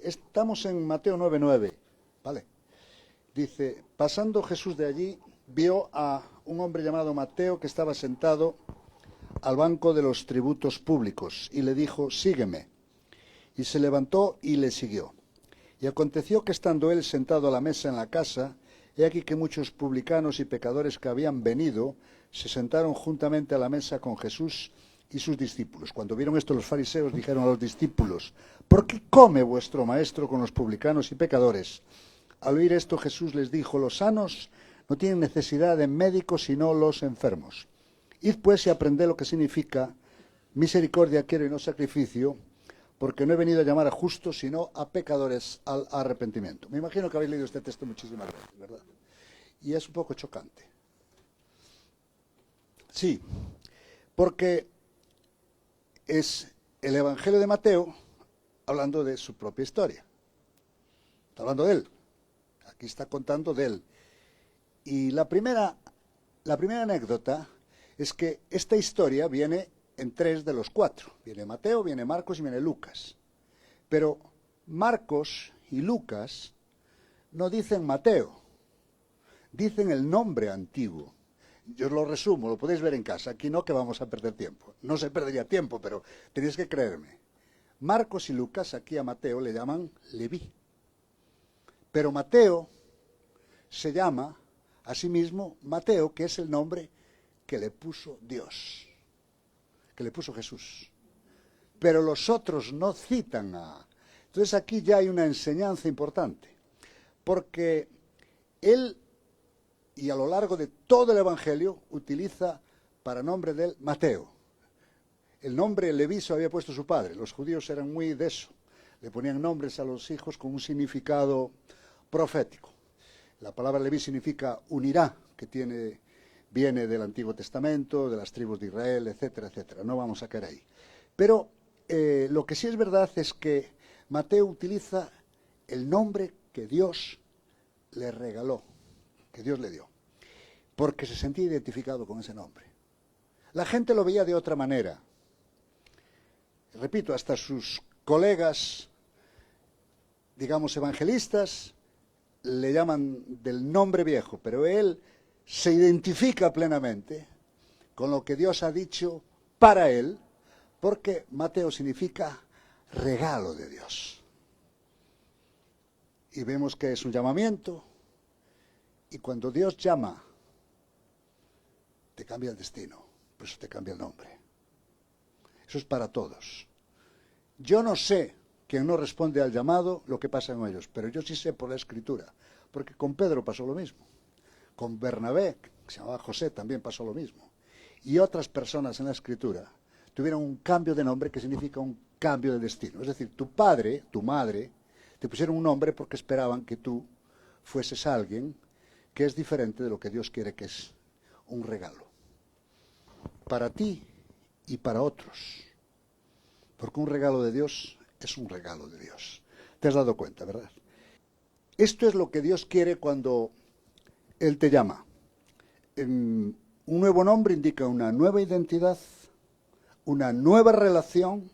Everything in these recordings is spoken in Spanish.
Estamos en Mateo 9:9, ¿vale? Dice, pasando Jesús de allí, vio a un hombre llamado Mateo que estaba sentado al banco de los tributos públicos y le dijo, sígueme. Y se levantó y le siguió. Y aconteció que estando él sentado a la mesa en la casa, he aquí que muchos publicanos y pecadores que habían venido se sentaron juntamente a la mesa con Jesús y sus discípulos. Cuando vieron esto los fariseos dijeron a los discípulos, ¿por qué come vuestro maestro con los publicanos y pecadores? Al oír esto Jesús les dijo, los sanos no tienen necesidad de médicos sino los enfermos. Id pues y aprended lo que significa misericordia quiero y no sacrificio, porque no he venido a llamar a justos sino a pecadores al arrepentimiento. Me imagino que habéis leído este texto muchísimas veces, ¿verdad? Y es un poco chocante. Sí, porque es el Evangelio de Mateo hablando de su propia historia. Está hablando de él. Aquí está contando de él. Y la primera anécdota es que esta historia viene en 3 de los 4. Viene Mateo, viene Marcos y viene Lucas. Pero Marcos y Lucas no dicen Mateo, dicen el nombre antiguo. Yo os lo resumo, lo podéis ver en casa. Aquí no, que vamos a perder tiempo. No se perdería tiempo, pero tenéis que creerme. Marcos y Lucas aquí a Mateo le llaman Leví. Pero Mateo se llama a sí mismo Mateo, que es el nombre que le puso Dios, que le puso Jesús. Pero los otros no citan a... Entonces aquí ya hay una enseñanza importante, porque él, y a lo largo de todo el Evangelio, utiliza para nombre de él Mateo. El nombre Leví se había puesto su padre. Los judíos eran muy de eso. Le ponían nombres a los hijos con un significado profético. La palabra Leví significa unirá, que viene del Antiguo Testamento, de las tribus de Israel, etcétera, etcétera. No vamos a caer ahí. Pero lo que sí es verdad es que Mateo utiliza el nombre que Dios le regaló, que Dios le dio, porque se sentía identificado con ese nombre. La gente lo veía de otra manera. Repito, hasta sus colegas, digamos, evangelistas, le llaman del nombre viejo, pero él se identifica plenamente con lo que Dios ha dicho para él, porque Mateo significa regalo de Dios. Y vemos que es un llamamiento, y cuando Dios llama, te cambia el destino, por eso te cambia el nombre. Eso es para todos. Yo no sé quien no responde al llamado lo que pasa en ellos, pero yo sí sé por la Escritura, porque con Pedro pasó lo mismo. Con Bernabé, que se llamaba José, también pasó lo mismo. Y otras personas en la Escritura tuvieron un cambio de nombre que significa un cambio de destino. Es decir, tu padre, tu madre, te pusieron un nombre porque esperaban que tú fueses alguien que es diferente de lo que Dios quiere, que es un regalo. Para ti y para otros. Porque un regalo de Dios es un regalo de Dios. ¿Te has dado cuenta, verdad? Esto es lo que Dios quiere cuando Él te llama. Un nuevo nombre indica una nueva identidad, una nueva relación,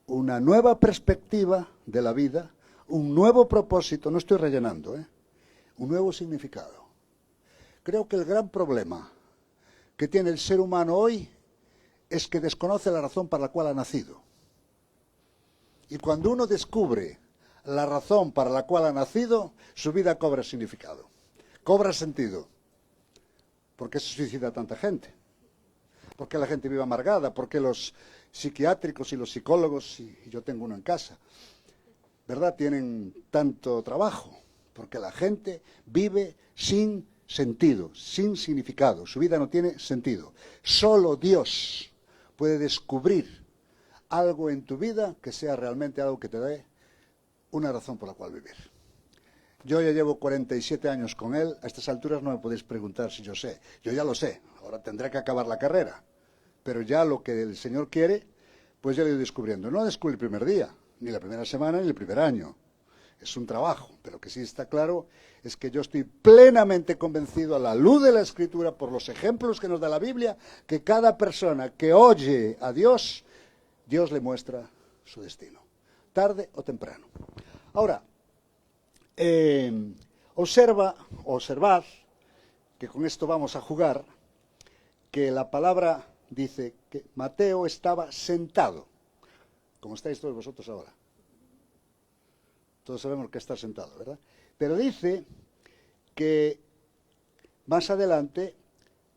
una nueva perspectiva de la vida, un nuevo propósito, no estoy rellenando, un nuevo significado. Creo que el gran problema que tiene el ser humano hoy es que desconoce la razón para la cual ha nacido. Y cuando uno descubre la razón para la cual ha nacido, su vida cobra significado, cobra sentido. ¿Por qué se suicida tanta gente? ¿Por qué la gente vive amargada? ¿Por qué los psiquiátricos y los psicólogos, y yo tengo uno en casa, ¿verdad?, tienen tanto trabajo? Porque la gente vive sin sentido, sin significado. Su vida no tiene sentido. Solo Dios puede descubrir algo en tu vida que sea realmente algo que te dé una razón por la cual vivir. Yo ya llevo 47 años con él. A estas alturas no me podéis preguntar si yo sé. Yo ya lo sé. Ahora tendré que acabar la carrera. Pero ya lo que el Señor quiere, pues ya lo he ido descubriendo. No lo descubrí el primer día, ni la primera semana, ni el primer año. Es un trabajo. Pero lo que sí está claro es que yo estoy plenamente convencido, a la luz de la Escritura, por los ejemplos que nos da la Biblia, que cada persona que oye a Dios, Dios le muestra su destino, tarde o temprano. Ahora, observad, que con esto vamos a jugar, que la palabra dice que Mateo estaba sentado, como estáis todos vosotros ahora. Todos sabemos que está sentado, ¿verdad? Pero dice que más adelante,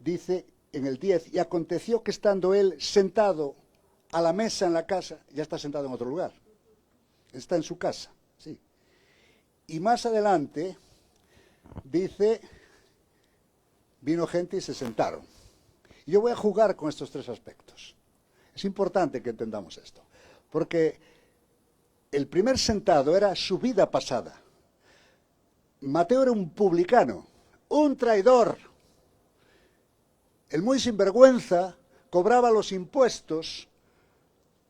dice en el 10, y aconteció que estando él sentado a la mesa en la casa, ya está sentado en otro lugar, está en su casa, sí. Y más adelante, dice, vino gente y se sentaron. Y yo voy a jugar con estos tres aspectos. Es importante que entendamos esto, porque el primer sentado era su vida pasada. Mateo era un publicano, un traidor. El muy sinvergüenza cobraba los impuestos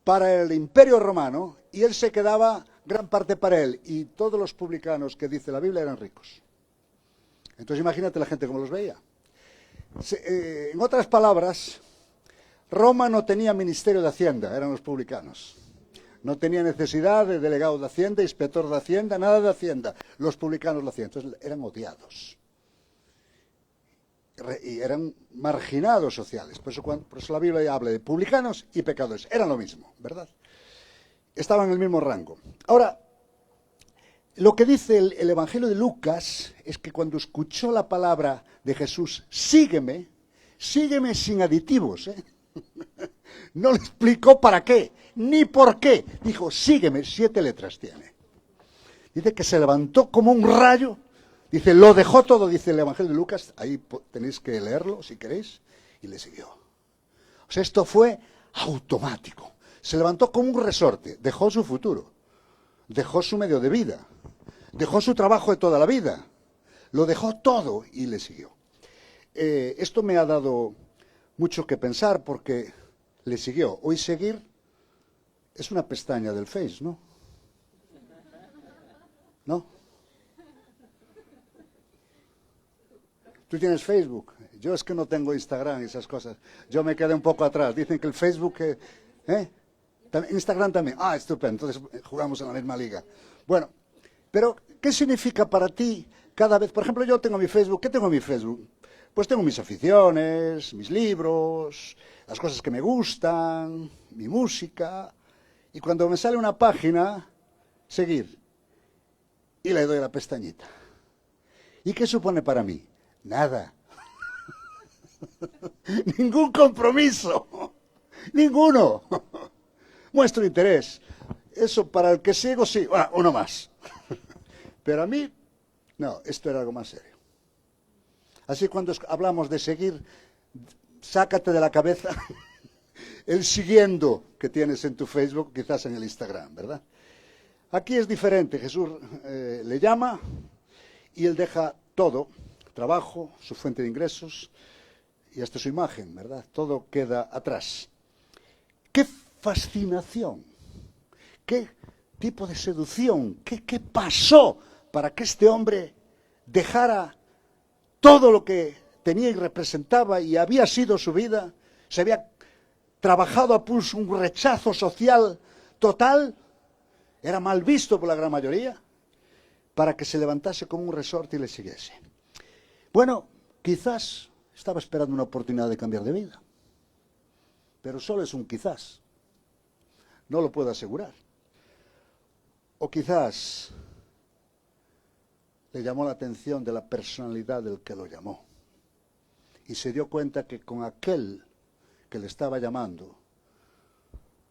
para el Imperio Romano y él se quedaba gran parte para él. Y todos los publicanos que dice la Biblia eran ricos. Entonces imagínate la gente cómo los veía. En otras palabras, Roma no tenía ministerio de Hacienda, eran los publicanos. No tenía necesidad de delegado de Hacienda, inspector de Hacienda, nada de Hacienda. Los publicanos lo hacían. Entonces eran odiados. Y eran marginados sociales. Por eso la Biblia habla de publicanos y pecadores. Eran lo mismo, ¿verdad? Estaban en el mismo rango. Ahora, lo que dice el Evangelio de Lucas es que cuando escuchó la palabra de Jesús, sígueme sin aditivos, ¿eh? No le explicó para qué, ni por qué. Dijo, sígueme, 7 letras tiene. Dice que se levantó como un rayo. Dice, lo dejó todo, dice el Evangelio de Lucas. Ahí tenéis que leerlo si queréis. Y le siguió. O sea, esto fue automático. Se levantó como un resorte. Dejó su futuro. Dejó su medio de vida. Dejó su trabajo de toda la vida. Lo dejó todo y le siguió. Esto me ha dado mucho que pensar porque le siguió. Hoy seguir es una pestaña del Face, ¿no? ¿No? ¿Tú tienes Facebook? Yo es que no tengo Instagram y esas cosas. Yo me quedé un poco atrás. Dicen que el Facebook... Instagram también. Ah, estupendo. Entonces jugamos en la misma liga. Bueno, pero ¿qué significa para ti cada vez? Por ejemplo, yo tengo mi Facebook. ¿Qué tengo en mi Facebook? Pues tengo mis aficiones, mis libros, las cosas que me gustan, mi música. Y cuando me sale una página, seguir. Y le doy a la pestañita. ¿Y qué supone para mí? Nada. Ningún compromiso. Ninguno. Muestro interés. Eso para el que sigo, sí. Bueno, uno más. Pero a mí, no, esto era algo más serio. Así cuando hablamos de seguir, sácate de la cabeza el siguiendo que tienes en tu Facebook, quizás en el Instagram, ¿verdad? Aquí es diferente. Jesús le llama y él deja todo, trabajo, su fuente de ingresos y hasta su imagen, ¿verdad? Todo queda atrás. ¡Qué fascinación! ¿Qué tipo de seducción? ¿Qué pasó para que este hombre dejara todo lo que tenía y representaba y había sido su vida? Se había trabajado a pulso un rechazo social total. Era mal visto por la gran mayoría. Para que se levantase como un resorte y le siguiese. Bueno, quizás estaba esperando una oportunidad de cambiar de vida. Pero solo es un quizás. No lo puedo asegurar. O quizás le llamó la atención de la personalidad del que lo llamó. Y se dio cuenta que con aquel que le estaba llamando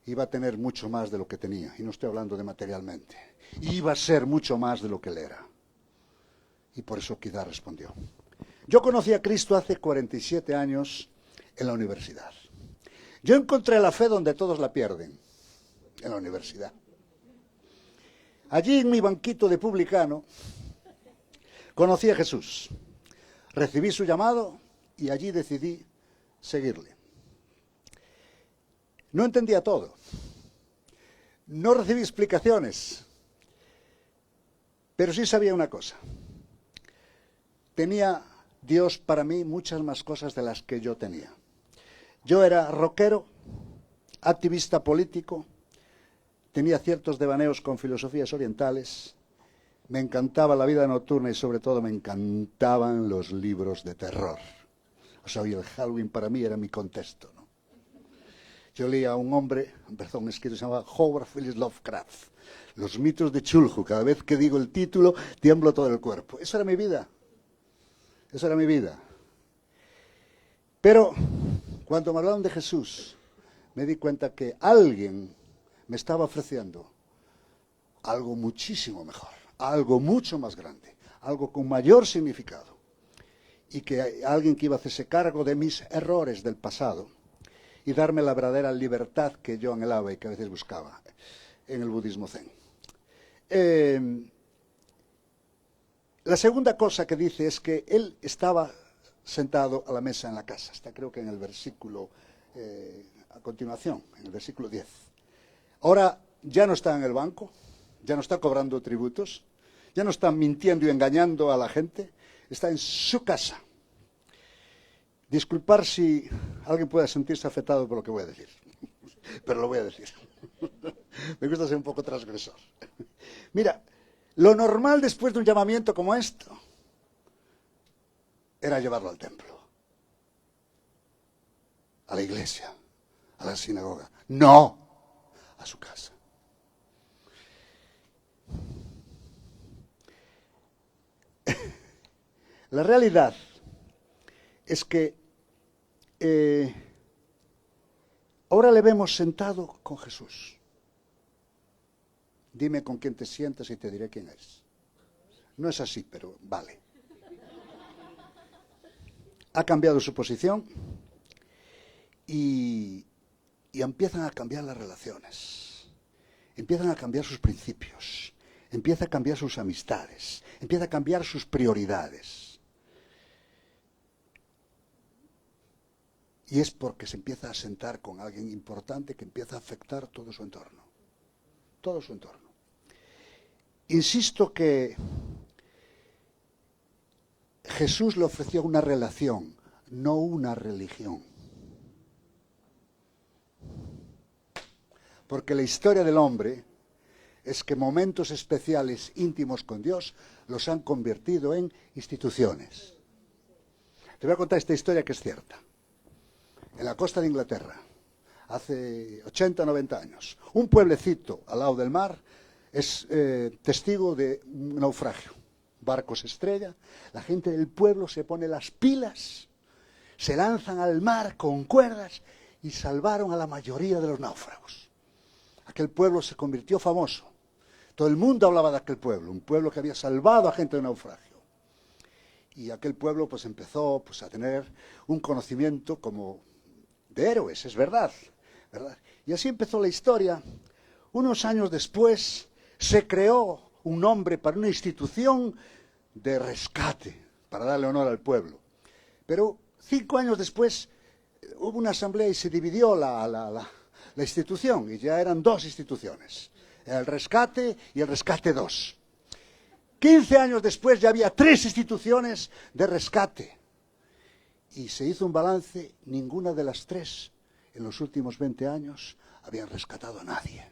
iba a tener mucho más de lo que tenía. Y no estoy hablando de materialmente. Iba a ser mucho más de lo que él era. Y por eso quizás respondió. Yo conocí a Cristo hace 47 años en la universidad. Yo encontré la fe donde todos la pierden, en la universidad. Allí en mi banquito de publicano conocí a Jesús. Recibí su llamado y allí decidí seguirle. No entendía todo. No recibí explicaciones. Pero sí sabía una cosa. Tenía Dios para mí muchas más cosas de las que yo tenía. Yo era rockero, activista político, tenía ciertos devaneos con filosofías orientales, Me encantaba la vida nocturna y sobre todo me encantaban los libros de terror. O sea, el Halloween para mí era mi contexto, ¿no? Yo leía a un hombre, un escritor que se llamaba Howard Phillips Lovecraft, Los mitos de Cthulhu. Cada vez que digo el título, tiemblo todo el cuerpo. Eso era mi vida. Eso era mi vida. Pero cuando me hablaron de Jesús, me di cuenta que alguien me estaba ofreciendo algo muchísimo mejor, algo mucho más grande, algo con mayor significado. Y que alguien que iba a hacerse cargo de mis errores del pasado y darme la verdadera libertad que yo anhelaba y que a veces buscaba en el budismo zen. La segunda cosa que dice es que él estaba sentado a la mesa en la casa. Está creo que en el versículo, a continuación, en el versículo 10. Ahora ya no está en el banco, ya no está cobrando tributos, ya no está mintiendo y engañando a la gente, está en su casa. Disculpar si alguien pueda sentirse afectado por lo que voy a decir, pero lo voy a decir. Me gusta ser un poco transgresor. Mira, lo normal después de un llamamiento como esto era llevarlo al templo, a la iglesia, a la sinagoga. No, a su casa. La realidad es que ahora le vemos sentado con Jesús. Dime con quién te sientas y te diré quién eres. No es así, pero vale. Ha cambiado su posición y empiezan a cambiar las relaciones. Empiezan a cambiar sus principios. Empieza a cambiar sus amistades. Empieza a cambiar sus prioridades. Y es porque se empieza a sentar con alguien importante que empieza a afectar todo su entorno. Todo su entorno. Insisto que Jesús le ofreció una relación, no una religión. Porque la historia del hombre es que momentos especiales íntimos con Dios los han convertido en instituciones. Te voy a contar esta historia que es cierta. En la costa de Inglaterra, hace 80, 90 años, un pueblecito al lado del mar es testigo de un naufragio. Barco se estrella, la gente del pueblo se pone las pilas, se lanzan al mar con cuerdas y salvaron a la mayoría de los náufragos. Aquel pueblo se convirtió famoso. Todo el mundo hablaba de aquel pueblo, un pueblo que había salvado a gente de naufragio. Y aquel pueblo pues empezó pues, a tener un conocimiento como de héroes, es verdad, ¿verdad? Y así empezó la historia. Unos años después se creó un nombre para una institución de rescate, para darle honor al pueblo. Pero 5 años después hubo una asamblea y se dividió la institución, y ya eran 2 instituciones, el rescate y el rescate 2. 15 años después ya había 3 instituciones de rescate. Y se hizo un balance, ninguna de las 3 en los últimos 20 años habían rescatado a nadie.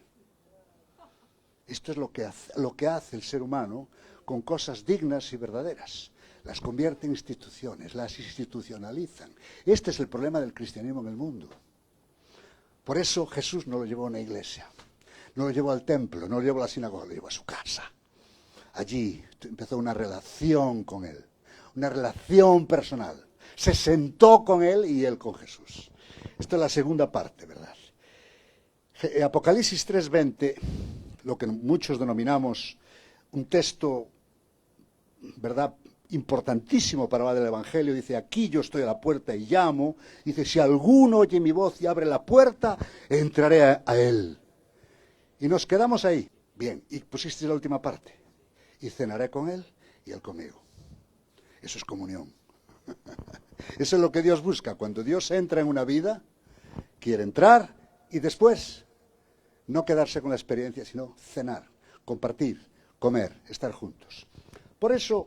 Esto es lo que hace el ser humano con cosas dignas y verdaderas. Las convierte en instituciones, las institucionalizan. Este es el problema del cristianismo en el mundo. Por eso Jesús no lo llevó a una iglesia, no lo llevó al templo, no lo llevó a la sinagoga, lo llevó a su casa. Allí empezó una relación con él, una relación personal. Se sentó con él y él con Jesús. Esta es la segunda parte, ¿verdad? Apocalipsis 3:20, lo que muchos denominamos un texto, ¿verdad?, importantísimo para hablar del Evangelio. Dice, aquí yo estoy a la puerta y llamo. Dice, si alguno oye mi voz y abre la puerta, entraré a él. Y nos quedamos ahí. Bien, y pusiste la última parte. Y cenaré con él y él conmigo. Eso es comunión. Eso es lo que Dios busca. Cuando Dios entra en una vida, quiere entrar y después no quedarse con la experiencia, sino cenar, compartir, comer, estar juntos. Por eso,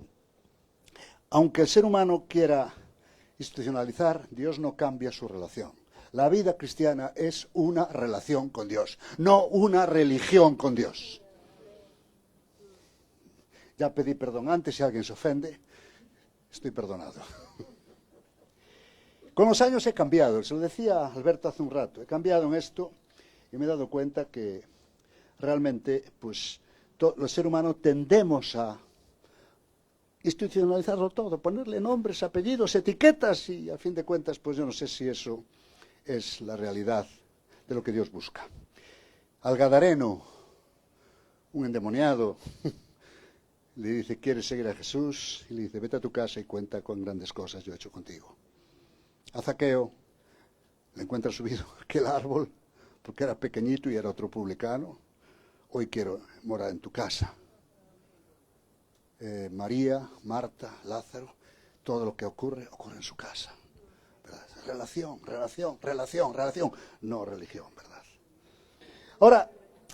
aunque el ser humano quiera institucionalizar, Dios no cambia su relación. La vida cristiana es una relación con Dios, no una religión con Dios. Ya pedí perdón antes, si alguien se ofende, estoy perdonado. Con los años he cambiado, se lo decía Alberto hace un rato, he cambiado en esto y me he dado cuenta que realmente, pues, los seres humanos tendemos a institucionalizarlo todo, ponerle nombres, apellidos, etiquetas y a fin de cuentas, pues yo no sé si eso es la realidad de lo que Dios busca. Al gadareno, un endemoniado, le dice, ¿quieres seguir a Jesús? Y le dice, vete a tu casa y cuenta cuán grandes cosas yo he hecho contigo. A Zaqueo le encuentra subido aquel árbol, porque era pequeñito y era otro publicano. Hoy quiero morar en tu casa. María, Marta, Lázaro, todo lo que ocurre en su casa. ¿Verdad? Relación, relación, relación, relación, no religión, ¿verdad? Ahora,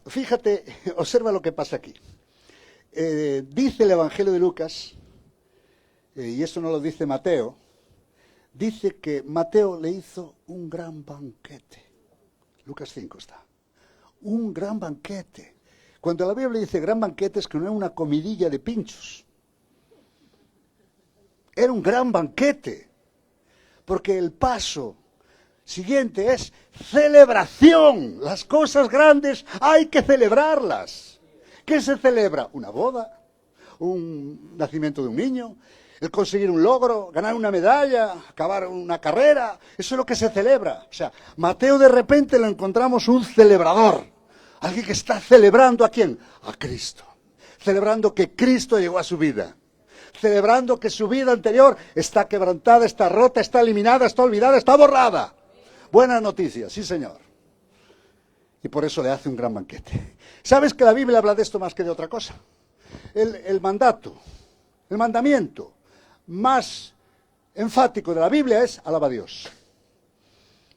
fíjate, observa lo que pasa aquí. Dice el Evangelio de Lucas, y eso no lo dice Mateo, dice que Mateo le hizo un gran banquete. Lucas 5 está. Un gran banquete. Cuando la Biblia dice gran banquete es que no es una comidilla de pinchos. Era un gran banquete. Porque el paso siguiente es celebración. Las cosas grandes hay que celebrarlas. ¿Qué se celebra? Una boda, un nacimiento de un niño, el conseguir un logro, ganar una medalla, acabar una carrera. Eso es lo que se celebra. O sea, Mateo de repente lo encontramos un celebrador. Alguien que está celebrando ¿a quién? A Cristo. Celebrando que Cristo llegó a su vida. Celebrando que su vida anterior está quebrantada, está rota, está eliminada, está olvidada, está borrada. Buenas noticias, sí señor. Y por eso le hace un gran banquete. ¿Sabes que la Biblia habla de esto más que de otra cosa? El mandato, el mandamiento más enfático de la Biblia es alaba a Dios.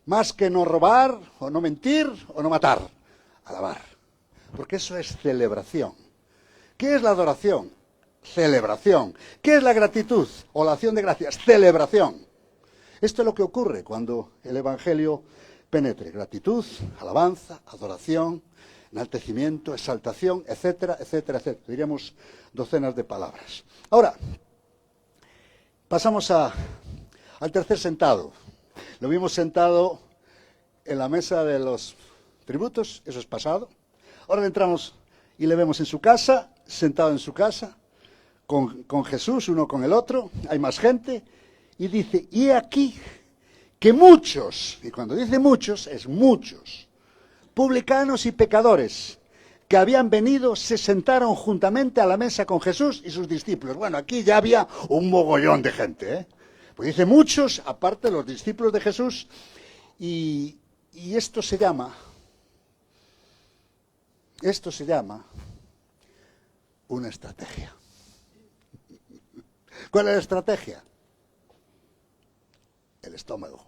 Más que no robar, o no mentir, o no matar. Alabar. Porque eso es celebración. ¿Qué es la adoración? Celebración. ¿Qué es la gratitud o la acción de gracias? Celebración. Esto es lo que ocurre cuando el Evangelio penetre. Gratitud, alabanza, adoración, enaltecimiento, exaltación, etcétera, etcétera, etcétera. Diríamos docenas de palabras. Ahora, pasamos al tercer sentado. Lo vimos sentado en la mesa de los tributos, eso es pasado. Ahora entramos y le vemos en su casa, sentado en su casa, con Jesús, uno con el otro, hay más gente, y dice, y he aquí que muchos, y cuando dice muchos, es muchos, publicanos y pecadores, que habían venido, se sentaron juntamente a la mesa con Jesús y sus discípulos. Bueno, aquí ya había un mogollón de gente, ¿eh? Pues dice muchos, aparte de los discípulos de Jesús, y esto se llama una estrategia. ¿Cuál es la estrategia? El estómago.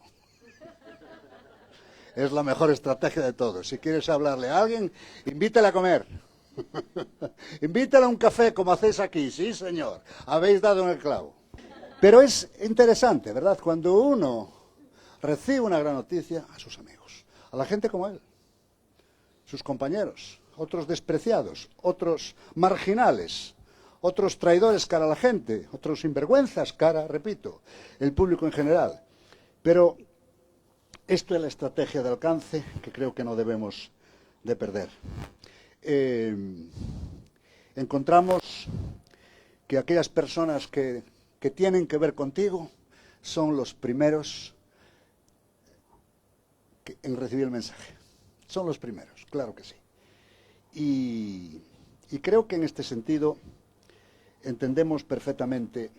Es la mejor estrategia de todos. Si quieres hablarle a alguien, invítale a comer. Invítale a un café como hacéis aquí. Sí, señor. Habéis dado en el clavo. Pero es interesante, ¿verdad? Cuando uno recibe una gran noticia a sus amigos, a la gente como él, sus compañeros, otros despreciados, otros marginales, otros traidores cara a la gente, otros sinvergüenzas cara, repito, el público en general. Pero esto es la estrategia de alcance que creo que no debemos de perder. Encontramos que aquellas personas que tienen que ver contigo son los primeros en recibir el mensaje. Son los primeros, claro que sí. Y creo que en este sentido entendemos perfectamente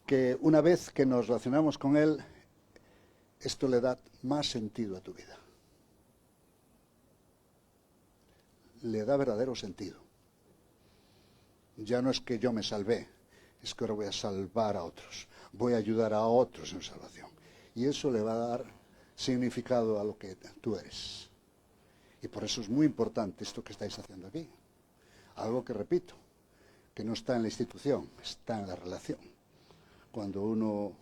que una vez que nos relacionamos con Él, esto le da más sentido a tu vida. Le da verdadero sentido. Ya no es que yo me salvé, es que ahora voy a salvar a otros. Voy a ayudar a otros en salvación. Y eso le va a dar significado a lo que tú eres. Y por eso es muy importante esto que estáis haciendo aquí. Algo que repito, que no está en la institución, está en la relación. Cuando uno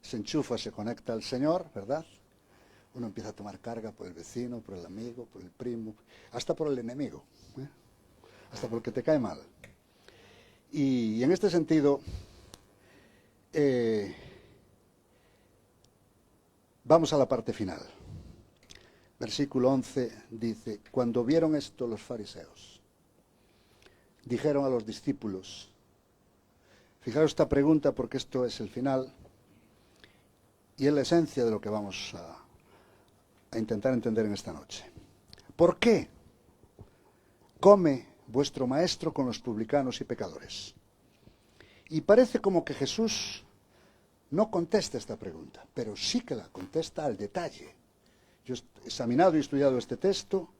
se enchufa, se conecta al Señor, ¿verdad? Uno empieza a tomar carga por el vecino, por el amigo, por el primo, hasta por el enemigo, ¿eh? Hasta por el que te cae mal. Y en este sentido, vamos a la parte final. Versículo 11 dice: cuando vieron esto los fariseos, dijeron a los discípulos, fijaros esta pregunta porque esto es el final y es la esencia de lo que vamos a intentar entender en esta noche. ¿Por qué come vuestro maestro con los publicanos y pecadores? Y parece como que Jesús no contesta esta pregunta, pero sí que la contesta al detalle. Yo he examinado y estudiado este texto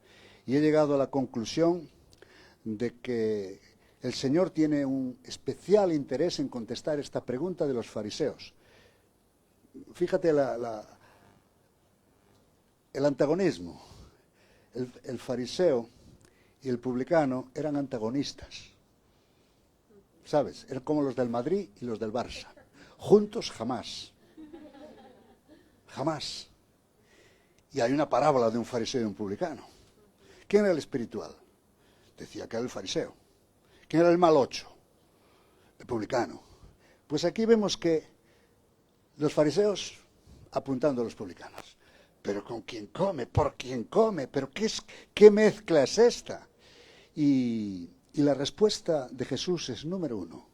y he llegado a la conclusión de que el Señor tiene un especial interés en contestar esta pregunta de los fariseos. Fíjate el antagonismo. El fariseo y el publicano eran antagonistas. ¿Sabes? Eran como los del Madrid y los del Barça. Juntos jamás. Jamás. Y hay una parábola de un fariseo y un publicano. ¿Quién era el espiritual? Decía que era el fariseo. ¿Quién era el malocho? El publicano. Pues aquí vemos que los fariseos apuntando a los publicanos. Pero ¿con quién come? ¿Por quién come? ¿Pero qué mezcla es esta? Y la respuesta de Jesús es número uno.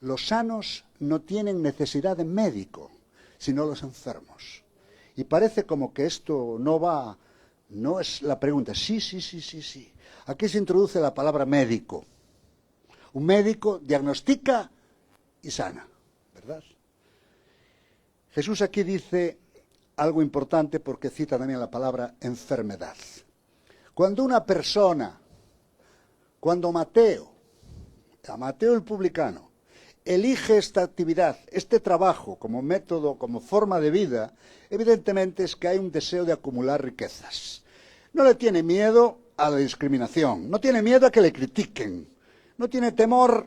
Los sanos no tienen necesidad de médico, sino los enfermos. Y parece como que esto no es la pregunta. Sí. Aquí se introduce la palabra médico. Un médico diagnostica y sana, ¿verdad? Jesús aquí dice algo importante porque cita también la palabra enfermedad. Cuando una persona, cuando Mateo el publicano, elige esta actividad, este trabajo como método, como forma de vida, evidentemente es que hay un deseo de acumular riquezas. No le tiene miedo a la discriminación, no tiene miedo a que le critiquen, no tiene temor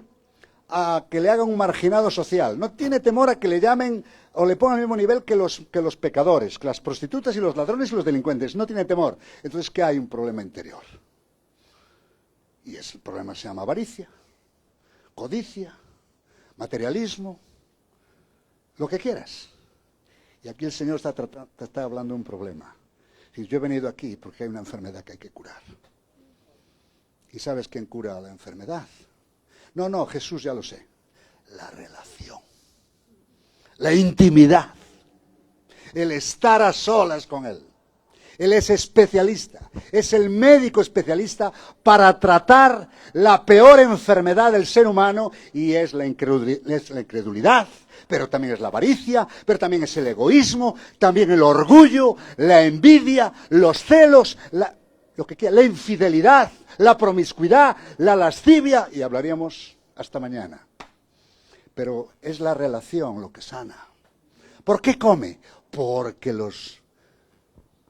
a que le hagan un marginado social, no tiene temor a que le llamen o le pongan al mismo nivel que los pecadores, que las prostitutas y los ladrones y los delincuentes, no tiene temor. Entonces, ¿qué hay? Un problema interior. Y el problema se llama avaricia, codicia, materialismo, lo que quieras. Y aquí el Señor está hablando de un problema. Si yo he venido aquí porque hay una enfermedad que hay que curar. ¿Y sabes quién cura la enfermedad? No, Jesús ya lo sé. La relación, la intimidad, el estar a solas con Él. Él es especialista, es el médico especialista para tratar la peor enfermedad del ser humano y es la incredulidad, pero también es la avaricia, pero también es el egoísmo, también el orgullo, la envidia, los celos, lo que quiera, la infidelidad, la promiscuidad, la lascivia, y hablaríamos hasta mañana. Pero es la relación lo que sana. ¿Por qué come? Porque los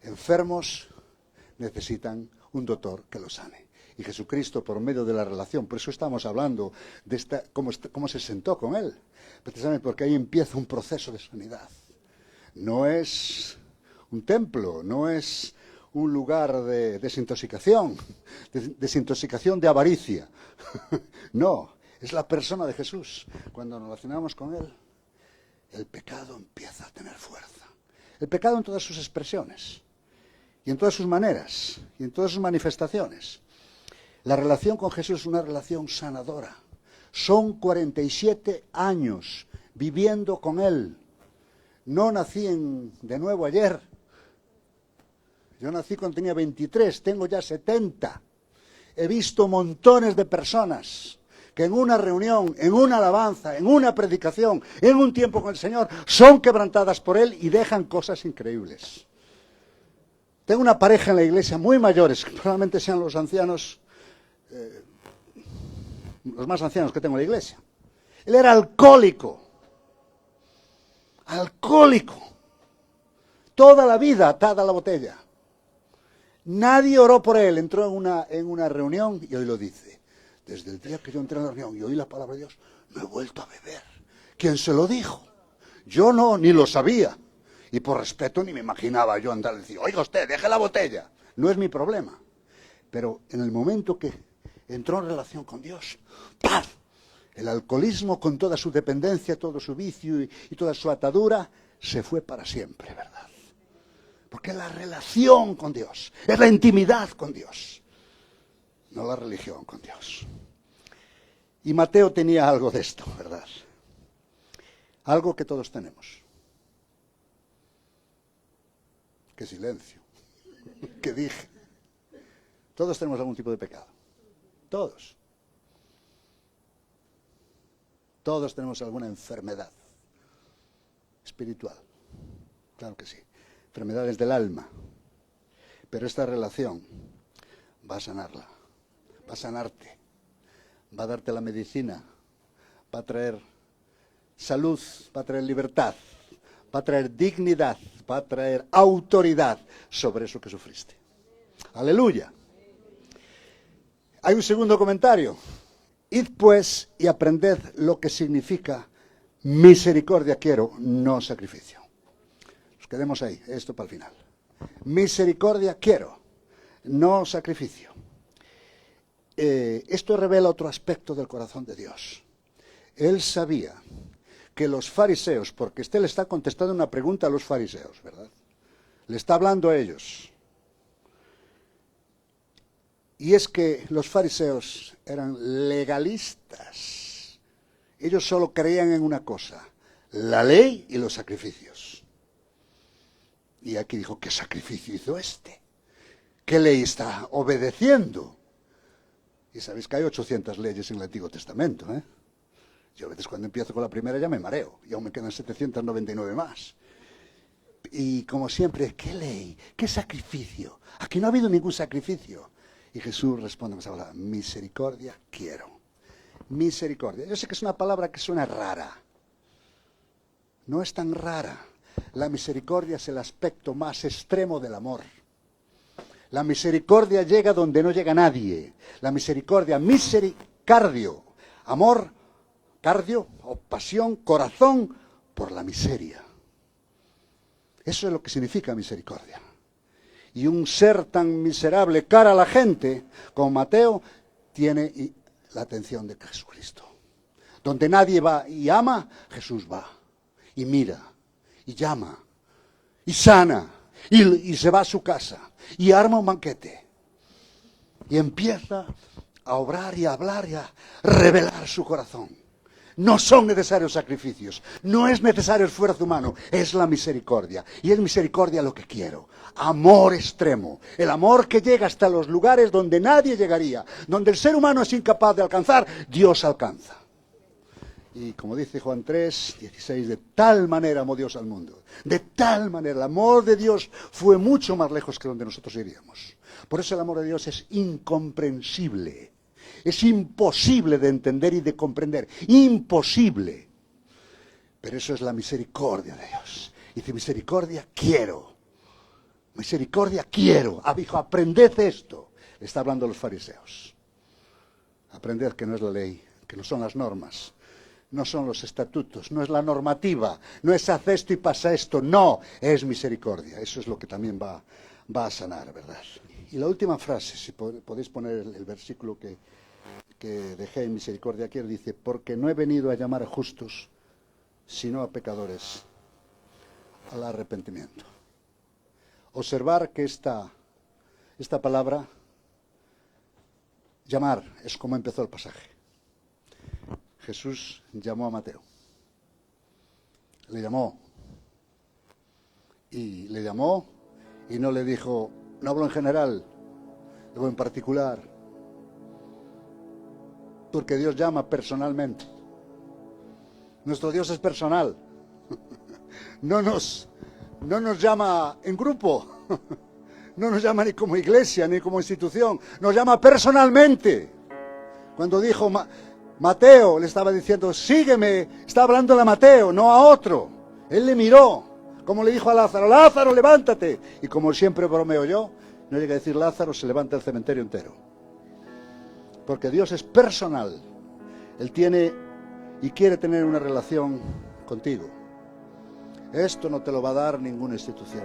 enfermos necesitan un doctor que los sane. Y Jesucristo, por medio de la relación, por eso estamos hablando de cómo se sentó con Él, precisamente porque ahí empieza un proceso de sanidad. No es un templo, no es un lugar de desintoxicación de avaricia. No, es la persona de Jesús. Cuando nos relacionamos con Él, el pecado empieza a tener fuerza. El pecado en todas sus expresiones, y en todas sus maneras, y en todas sus manifestaciones. La relación con Jesús es una relación sanadora. Son 47 años viviendo con Él. No nací de nuevo ayer. Yo nací cuando tenía 23, tengo ya 70. He visto montones de personas que en una reunión, en una alabanza, en una predicación, en un tiempo con el Señor, son quebrantadas por Él y dejan cosas increíbles. Tengo una pareja en la iglesia muy mayores, que probablemente sean los ancianos, los más ancianos que tengo en la iglesia. Él era alcohólico. Toda la vida atada a la botella. Nadie oró por él, entró en una reunión y hoy lo dice. Desde el día que yo entré en la reunión y oí la palabra de Dios, no he vuelto a beber. ¿Quién se lo dijo? Yo no, ni lo sabía. Y por respeto ni me imaginaba yo andar y decir, oiga usted, deje la botella. No es mi problema. Pero en el momento que entró en relación con Dios, ¡paz! El alcoholismo, con toda su dependencia, todo su vicio y toda su atadura, se fue para siempre, ¿verdad? Porque es la relación con Dios, es la intimidad con Dios, no la religión con Dios. Y Mateo tenía algo de esto, ¿verdad? Algo que todos tenemos. Qué silencio. ¿Qué dije? Todos tenemos algún tipo de pecado. Todos. Todos tenemos alguna enfermedad espiritual. Claro que sí. Enfermedades del alma. Pero esta relación va a sanarla. Va a sanarte. Va a darte la medicina. Va a traer salud. Va a traer libertad. Va a traer dignidad. Va a traer autoridad sobre eso que sufriste. Aleluya. Hay un segundo comentario. Id pues y aprended lo que significa misericordia quiero, no sacrificio. Nos quedemos ahí, esto para el final. Misericordia quiero, no sacrificio. Esto revela otro aspecto del corazón de Dios. Él sabía que los fariseos, porque le está contestando una pregunta a los fariseos, ¿verdad? Le está hablando a ellos. Y es que los fariseos eran legalistas. Ellos solo creían en una cosa, la ley y los sacrificios. Y aquí dijo, ¿qué sacrificio hizo este? ¿Qué ley está obedeciendo? Y sabéis que hay 800 leyes en el Antiguo Testamento, ¿eh? Yo a veces cuando empiezo con la primera ya me mareo, y aún me quedan 799 más. Y como siempre, ¿qué ley? ¿Qué sacrificio? Aquí no ha habido ningún sacrificio. Y Jesús responde más ahora, misericordia quiero. Misericordia. Yo sé que es una palabra que suena rara. No es tan rara. La misericordia es el aspecto más extremo del amor. La misericordia llega donde no llega nadie. La misericordia, misericardio, amor, cardio o pasión, corazón por la miseria. Eso es lo que significa misericordia. Y un ser tan miserable cara a la gente como Mateo tiene la atención de Jesucristo. Donde nadie va y ama, Jesús va y mira y llama y sana y se va a su casa y arma un banquete y empieza a obrar y a hablar y a revelar su corazón. No son necesarios sacrificios, no es necesario esfuerzo humano, es la misericordia. Y es misericordia lo que quiero, amor extremo, el amor que llega hasta los lugares donde nadie llegaría, donde el ser humano es incapaz de alcanzar, Dios alcanza. Y como dice Juan 3, 16, de tal manera amó Dios al mundo, de tal manera, el amor de Dios fue mucho más lejos que donde nosotros iríamos. Por eso el amor de Dios es incomprensible. Es imposible de entender y de comprender. Imposible. Pero eso es la misericordia de Dios. Dice, misericordia quiero. Misericordia quiero. Dijo, aprended esto. Le está hablando a los fariseos. Aprended que no es la ley, que no son las normas, no son los estatutos, no es la normativa, no es haz esto y pasa esto. No, es misericordia. Eso es lo que también va a sanar, ¿verdad? Y la última frase, si podéis poner el versículo que dejé en misericordia quiero, dice, porque no he venido a llamar a justos, sino a pecadores al arrepentimiento. Observar que esta palabra, llamar, es como empezó el pasaje. Jesús llamó a Mateo. Le llamó. Y le llamó y no le dijo, no hablo en general, hablo en particular. Porque Dios llama personalmente. Nuestro Dios es personal. No nos llama en grupo. No nos llama ni como iglesia, ni como institución. Nos llama personalmente. Cuando dijo Mateo, le estaba diciendo, sígueme. Está hablando a Mateo, no a otro. Él le miró. Como le dijo a Lázaro, Lázaro, levántate. Y como siempre bromeo yo, no llega a decir Lázaro, se levanta el cementerio entero. Porque Dios es personal. Él tiene y quiere tener una relación contigo. Esto no te lo va a dar ninguna institución.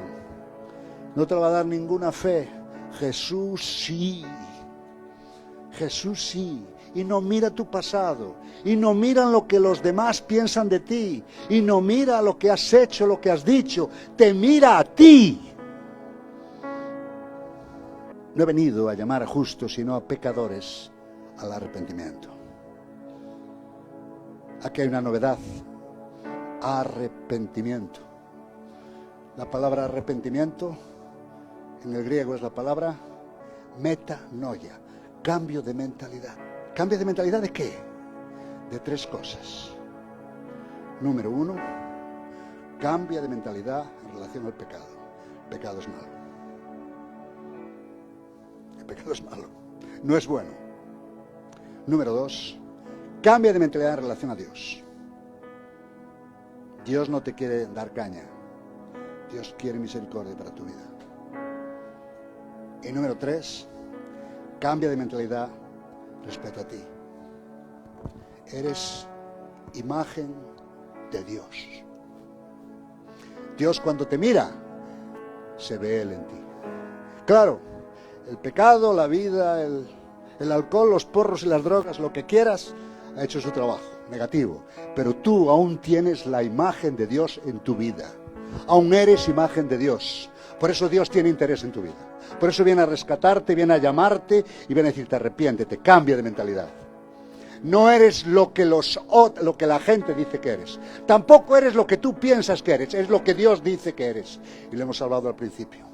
No te lo va a dar ninguna fe. Jesús sí. Jesús sí. y no mira tu pasado, y no mira lo que los demás piensan de ti, y no mira lo que has hecho, lo que has dicho, te mira a ti. No he venido a llamar a justos, sino a pecadores al arrepentimiento. Aquí hay una novedad: arrepentimiento. La palabra arrepentimiento en el griego es la palabra metanoia, cambio de mentalidad. ¿Cambio de mentalidad de qué? De tres cosas. Número uno, cambia de mentalidad en relación al pecado. El pecado es malo. El pecado es malo, no es bueno. Número dos, cambia de mentalidad en relación a Dios. Dios no te quiere dar caña. Dios quiere misericordia para tu vida. Y número tres, cambia de mentalidad respecto a ti. Eres imagen de Dios. Dios, cuando te mira, se ve Él en ti. Claro, el pecado, la vida, el alcohol, los porros y las drogas, lo que quieras, ha hecho su trabajo, negativo. Pero tú aún tienes la imagen de Dios en tu vida. Aún eres imagen de Dios. Por eso Dios tiene interés en tu vida. Por eso viene a rescatarte, viene a llamarte y viene a decirte: arrepiéntete, cambia de mentalidad. No eres lo que la gente dice que eres. Tampoco eres lo que tú piensas que eres. Es lo que Dios dice que eres. Y lo hemos hablado al principio.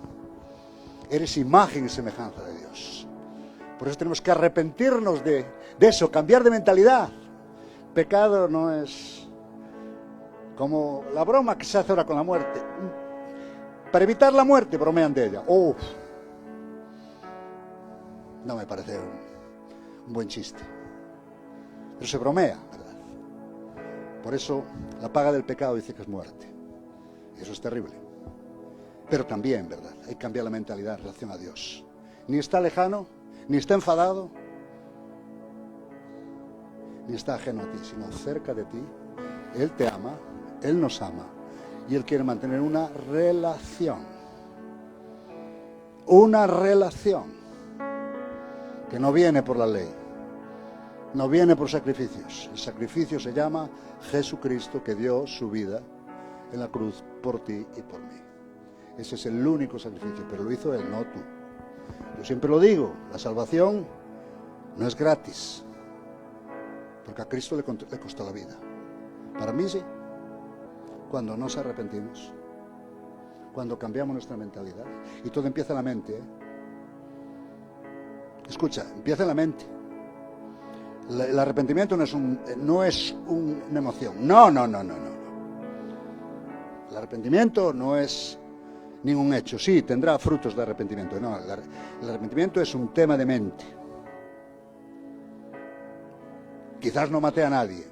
Eres imagen y semejanza de Dios. Por eso tenemos que arrepentirnos de eso, cambiar de mentalidad. Pecado no es como la broma que se hace ahora con la muerte. Para evitar la muerte bromean de ella. No me parece un buen chiste. Pero se bromea, ¿verdad? Por eso la paga del pecado dice que es muerte. Y eso es terrible. Pero también, ¿verdad?, hay que cambiar la mentalidad en relación a Dios. Ni está lejano, ni está enfadado, ni está ajeno a ti, sino cerca de ti. Él te ama, Él nos ama, y Él quiere mantener una relación. Una relación que no viene por la ley, no viene por sacrificios. El sacrificio se llama Jesucristo, que dio su vida en la cruz por ti y por mí. Ese es el único sacrificio, pero lo hizo Él, no tú. Yo siempre lo digo, la salvación no es gratis, porque a Cristo le costó la vida. Para mí sí, cuando nos arrepentimos, cuando cambiamos nuestra mentalidad. Y todo empieza en la mente, ¿eh? Escucha, empieza en la mente. El arrepentimiento no es una emoción. No. El arrepentimiento no es ningún hecho. Sí, tendrá frutos de arrepentimiento. No, el arrepentimiento es un tema de mente. Quizás no maté a nadie.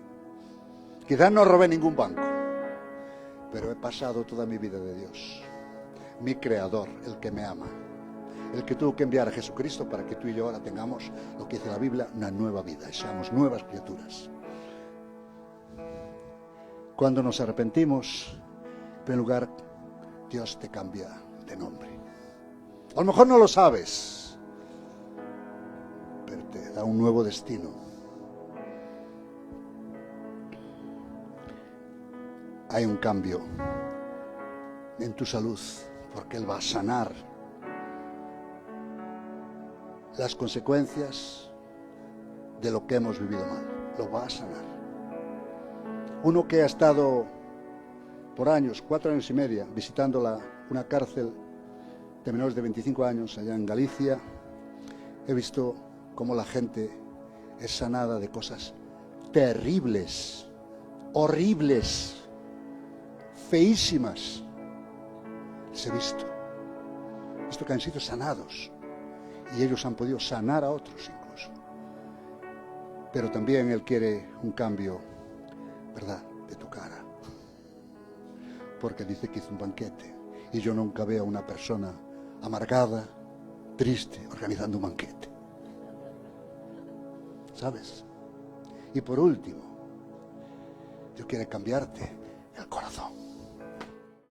Quizás no robé ningún banco. Pero he pasado toda mi vida de Dios. Mi Creador, el que me ama. El que tuvo que enviar a Jesucristo para que tú y yo ahora tengamos, lo que dice la Biblia, una nueva vida. Y seamos nuevas criaturas. Cuando nos arrepentimos, en primer lugar, Dios te cambia de nombre. A lo mejor no lo sabes, pero te da un nuevo destino. Hay un cambio en tu salud, porque Él va a sanar las consecuencias de lo que hemos vivido mal. Lo va a sanar. Uno que ha estado por años, 4 años y medio, visitando una cárcel de menores de 25 años allá en Galicia, he visto cómo la gente es sanada de cosas terribles, horribles, feísimas. Les he visto que han sido sanados. Y ellos han podido sanar a otros incluso. Pero también Él quiere un cambio, ¿verdad?, de tu cara. Porque dice que hizo un banquete. Y yo nunca veo a una persona amargada, triste, organizando un banquete. ¿Sabes? Y por último, Dios quiere cambiarte el corazón.